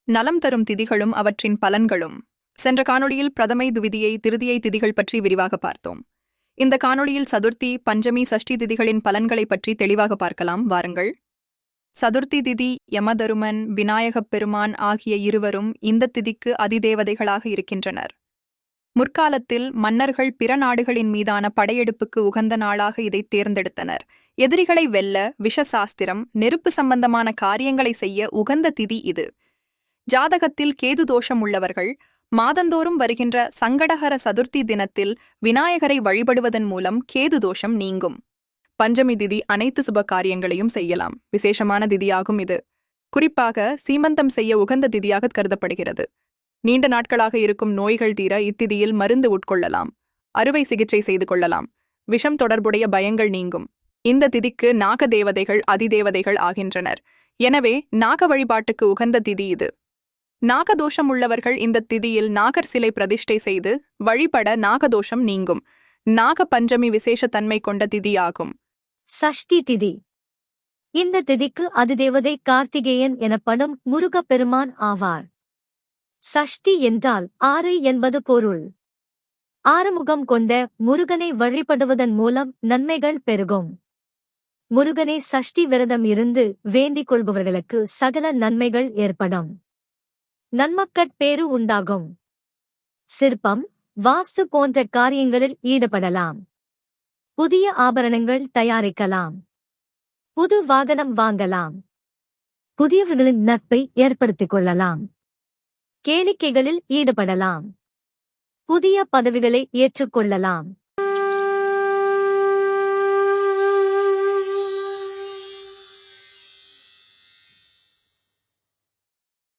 நலம் தரும் திதிகளும் அவற்றின் பலன்களும். சென்ற காணொளியில் பிரதமை, துவிதியை, திருதியை திதிகள் பற்றி விரிவாக பார்த்தோம். இந்த காணொளியில் சதுர்த்தி, பஞ்சமி, சஷ்டி திதிகளின் பலன்களை பற்றி தெளிவாக பார்க்கலாம். வாருங்கள். சதுர்த்தி திதி யமதருமன், விநாயகப் பெருமான் ஆகிய இருவரும் இந்த திதிக்கு அதிதேவதைகளாக இருக்கின்றனர். முற்காலத்தில் மன்னர்கள் பிற நாடுகளின் மீதான படையெடுப்புக்கு உகந்த நாளாக இதை தேர்ந்தெடுத்தனர். எதிரிகளை வெல்ல விஷசாஸ்திரம், நெருப்பு சம்பந்தமான காரியங்களை செய்ய உகந்த திதி இது. ஜாதகத்தில் கேது தோஷம் உள்ளவர்கள் மாதந்தோறும் வருகின்ற சங்கடஹர சதுர்த்தி தினத்தில் விநாயகரை வழிபடுவதன் மூலம் கேது தோஷம் நீங்கும். பஞ்சமி திதி அனைத்து சுப காரியங்களையும் செய்யலாம். விசேஷமான திதியாகும் இது. குறிப்பாக சீமந்தம் செய்ய உகந்த திதியாக கருதப்படுகிறது. நீண்ட நாட்களாக இருக்கும் நோய்கள் தீர இத்திதியில் மருந்து உட்கொள்ளலாம். அறுவை சிகிச்சை செய்து கொள்ளலாம். விஷம் தொடர்புடைய பயங்கள் நீங்கும். இந்த திதிக்கு நாக தேவதைகள் அதிதேவதைகள் ஆகின்றனர். எனவே நாக வழிபாட்டுக்கு உகந்த திதி இது. நாகதோஷம் உள்ளவர்கள் இந்த திதியில் நாகர் சிலை பிரதிஷ்டை செய்து வழிபட நாகதோஷம் நீங்கும். நாக பஞ்சமி விசேஷ தன்மை கொண்ட திதியாகும். சஷ்டி திதி. இந்த திதிக்கு அதிதேவதை கார்த்திகேயன் எனப்படும் முருகப்பெருமான் ஆவார். சஷ்டி என்றால் 6 என்பது பொருள். ஆறுமுகம் கொண்ட முருகனை வழிபடுவதன் மூலம் நன்மைகள் பெருகும். முருகனை சஷ்டி விரதம் இருந்து வேண்டிக் கொள்பவர்களுக்கு சகல நன்மைகள் ஏற்படும். நன்மக்கட்பேறு உண்டாகும். சிற்பம், வாஸ்து போன்ற காரியங்களில் ஈடுபடலாம். புதிய ஆபரணங்கள் தயாரிக்கலாம். புது வாகனம் வாங்கலாம். புதியவர்களின் நட்பை ஏற்படுத்திக் கொள்ளலாம். கேளிக்கைகளில் ஈடுபடலாம். புதிய பதவிகளை ஏற்றுக்கொள்ளலாம்.